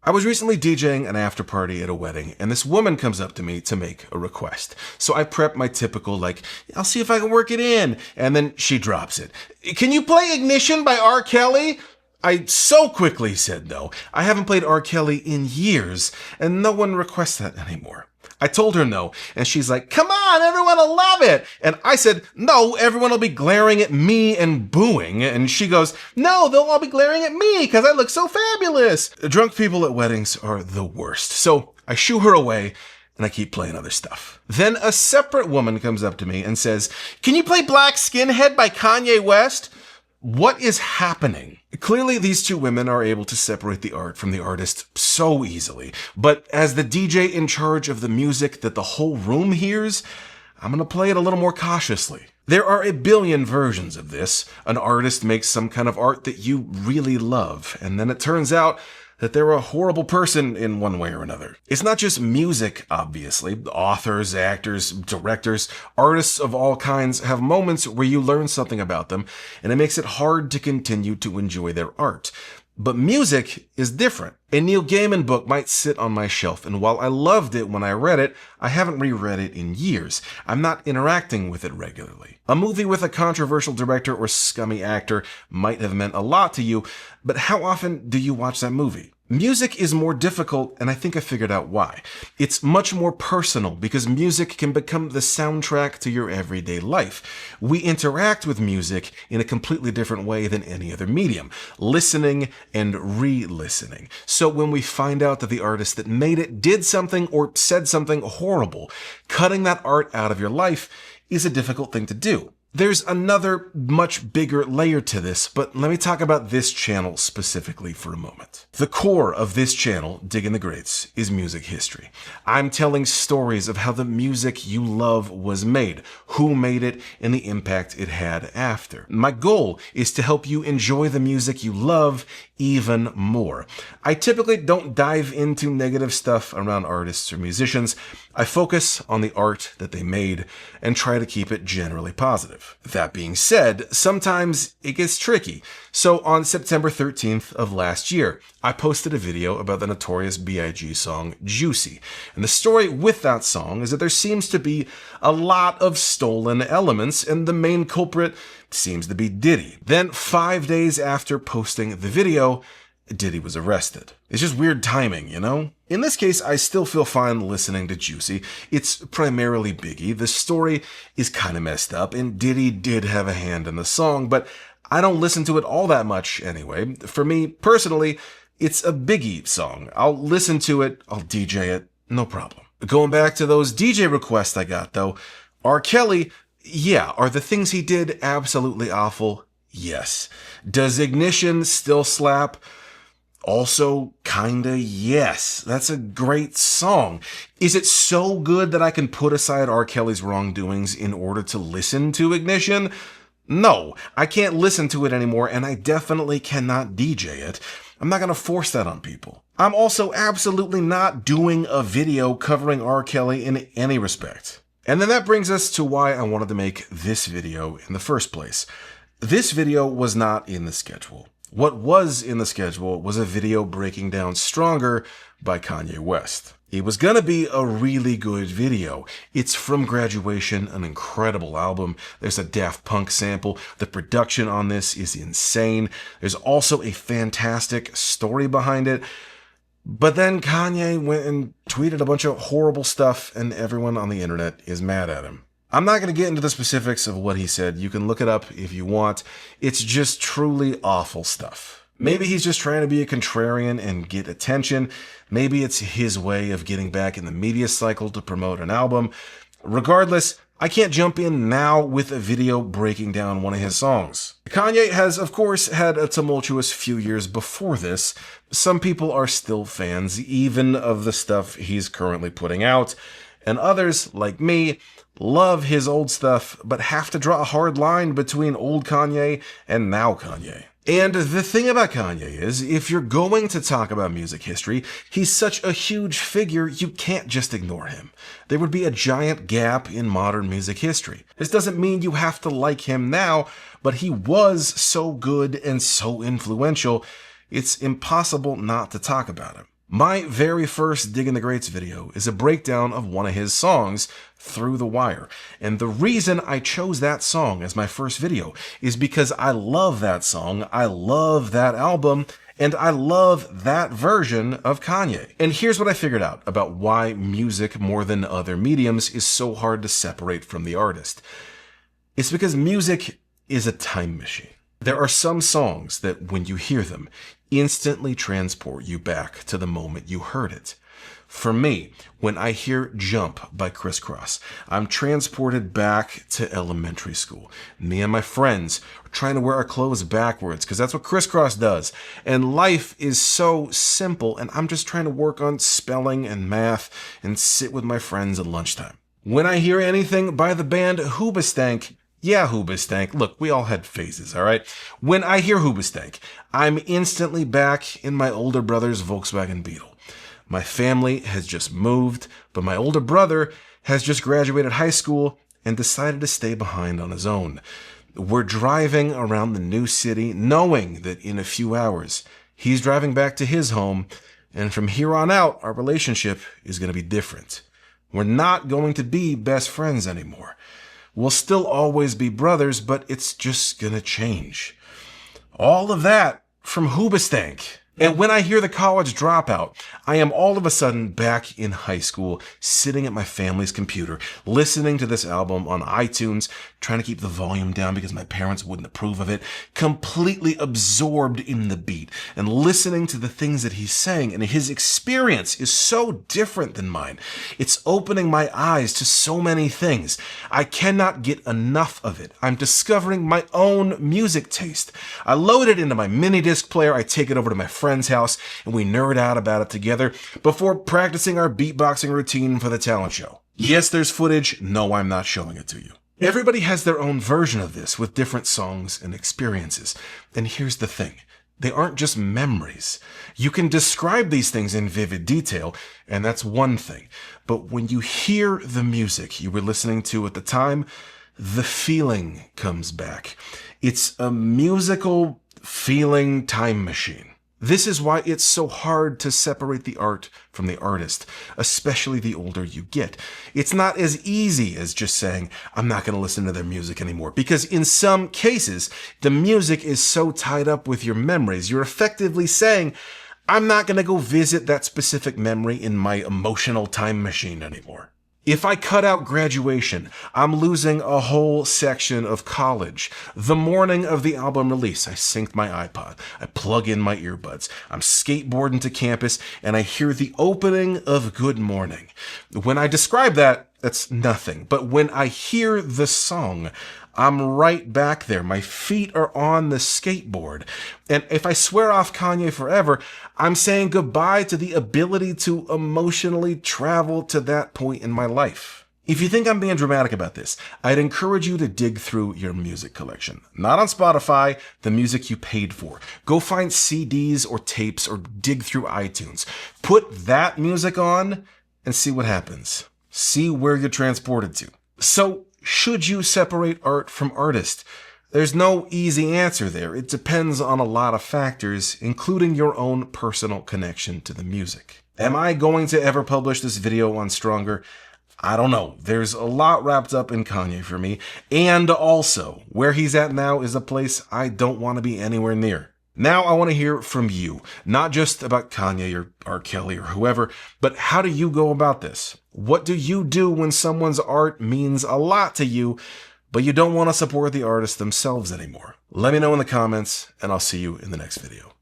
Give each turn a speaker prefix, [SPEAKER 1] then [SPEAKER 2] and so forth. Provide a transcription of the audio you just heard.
[SPEAKER 1] I was recently DJing an after party at a wedding, and this woman comes up to me to make a request. So I prep my typical, I'll see if I can work it in, and then she drops it. Can you play Ignition by R. Kelly? I so quickly said no. I haven't played R. Kelly in years, and no one requests that anymore. I told her no, and she's like, come on, everyone will love it. And I said, no, everyone will be glaring at me and booing. And she goes, no, they'll all be glaring at me because I look so fabulous. Drunk people at weddings are the worst. So I shoo her away, and I keep playing other stuff. Then a separate woman comes up to me and says, can you play Black Skinhead by Kanye West? What is happening? Clearly, these two women are able to separate the art from the artist so easily. But as the DJ in charge of the music that the whole room hears, I'm going to play it a little more cautiously. There are a billion versions of this. An artist makes some kind of art that you really love, and then it turns out that they're a horrible person in one way or another. It's not just music, obviously. Authors, actors, directors, artists of all kinds have moments where you learn something about them, and it makes it hard to continue to enjoy their art. But music is different. A Neil Gaiman book might sit on my shelf, and while I loved it when I read it, I haven't reread it in years. I'm not interacting with it regularly. A movie with a controversial director or scummy actor might have meant a lot to you, but how often do you watch that movie? Music is more difficult, and I think I figured out why. It's much more personal because music can become the soundtrack to your everyday life. We interact with music in a completely different way than any other medium, listening and re-listening. So when we find out that the artist that made it did something or said something horrible, cutting that art out of your life is a difficult thing to do. There's another much bigger layer to this, but let me talk about this channel specifically for a moment. The core of this channel, Digging the Greats, is music history. I'm telling stories of how the music you love was made, who made it, and the impact it had after. My goal is to help you enjoy the music you love even more. I typically don't dive into negative stuff around artists or musicians. I focus on the art that they made and try to keep it generally positive. That being said, sometimes it gets tricky. So on September 13th of last year, I posted a video about the Notorious B.I.G. song Juicy. And the story with that song is that there seems to be a lot of stolen elements, and the main culprit seems to be Diddy. Then 5 days after posting the video, Diddy was arrested. It's just weird timing, you know? In this case, I still feel fine listening to Juicy. It's primarily Biggie. The story is kind of messed up, and Diddy did have a hand in the song, but I don't listen to it all that much anyway. For me, personally, it's a Biggie song. I'll listen to it, I'll DJ it, no problem. Going back to those DJ requests I got, though, R. Kelly, yeah, are the things he did absolutely awful? Yes. Does Ignition still slap? Also, kinda yes. That's a great song. Is it so good that I can put aside R. Kelly's wrongdoings in order to listen to Ignition? No, I can't listen to it anymore, and I definitely cannot DJ it. I'm not gonna force that on people. I'm also absolutely not doing a video covering R. Kelly in any respect. And then that brings us to why I wanted to make this video in the first place. This video was not in the schedule. What was in the schedule was a video breaking down Stronger by Kanye West. It was gonna be a really good video. It's from Graduation, an incredible album. There's a Daft Punk sample. The production on this is insane. There's also a fantastic story behind it. But then Kanye went and tweeted a bunch of horrible stuff, and everyone on the internet is mad at him. I'm not going to get into the specifics of what he said. You can look it up if you want. It's just truly awful stuff. Maybe he's just trying to be a contrarian and get attention. Maybe it's his way of getting back in the media cycle to promote an album. Regardless, I can't jump in now with a video breaking down one of his songs. Kanye has, of course, had a tumultuous few years before this. Some people are still fans, even of the stuff he's currently putting out. And others, like me, love his old stuff, but have to draw a hard line between old Kanye and now Kanye. And the thing about Kanye is, if you're going to talk about music history, he's such a huge figure, you can't just ignore him. There would be a giant gap in modern music history. This doesn't mean you have to like him now, but he was so good and so influential, it's impossible not to talk about him. My very first Digging the Greats video is a breakdown of one of his songs, Through the Wire. And the reason I chose that song as my first video is because I love that song, I love that album, and I love that version of Kanye. And here's what I figured out about why music, more than other mediums, is so hard to separate from the artist. It's because music is a time machine. There are some songs that, when you hear them, instantly transport you back to the moment you heard it. For me, when I hear Jump by Criss Cross, I'm transported back to elementary school. Me and my friends are trying to wear our clothes backwards because that's what Criss Cross does. And life is so simple, and I'm just trying to work on spelling and math and sit with my friends at lunchtime. When I hear anything by the band Hoobastank, yeah, Hoobastank. Look, we all had phases, all right? When I hear Hoobastank, I'm instantly back in my older brother's Volkswagen Beetle. My family has just moved, but my older brother has just graduated high school and decided to stay behind on his own. We're driving around the new city, knowing that in a few hours, he's driving back to his home, and from here on out, our relationship is going to be different. We're not going to be best friends anymore. We'll still always be brothers, but it's just gonna change. All of that from Hoobastank. And when I hear The College Dropout, I am all of a sudden back in high school, sitting at my family's computer, listening to this album on iTunes, trying to keep the volume down because my parents wouldn't approve of it, completely absorbed in the beat and listening to the things that he's saying. And his experience is so different than mine. It's opening my eyes to so many things. I cannot get enough of it. I'm discovering my own music taste. I load it into my mini disc player. I take it over to my friend's house and we nerd out about it together before practicing our beatboxing routine for the talent show. Yes, there's footage. No, I'm not showing it to you. Everybody has their own version of this with different songs and experiences. And here's the thing. They aren't just memories. You can describe these things in vivid detail, and that's one thing. But when you hear the music you were listening to at the time, the feeling comes back. It's a musical feeling time machine. This is why it's so hard to separate the art from the artist, especially the older you get. It's not as easy as just saying, I'm not going to listen to their music anymore, because in some cases, the music is so tied up with your memories. You're effectively saying, I'm not going to go visit that specific memory in my emotional time machine anymore. If I cut out graduation, I'm losing a whole section of college. The morning of the album release, I sync my iPod. I plug in my earbuds. I'm skateboarding to campus, and I hear the opening of Good Morning. When I describe that, that's nothing. But when I hear the song, I'm right back there. My feet are on the skateboard. And if I swear off Kanye forever, I'm saying goodbye to the ability to emotionally travel to that point in my life. If you think I'm being dramatic about this, I'd encourage you to dig through your music collection. Not on Spotify, the music you paid for. Go find CDs or tapes or dig through iTunes. Put that music on and see what happens. See where you're transported to. So, should you separate art from artist? There's no easy answer there. It depends on a lot of factors, including your own personal connection to the music. Am I going to ever publish this video on Stronger? I don't know. There's a lot wrapped up in Kanye for me. And also, where he's at now is a place I don't want to be anywhere near. Now I want to hear from you, not just about Kanye or R. Kelly or whoever, but how do you go about this? What do you do when someone's art means a lot to you, but you don't want to support the artist themselves anymore? Let me know in the comments, and I'll see you in the next video.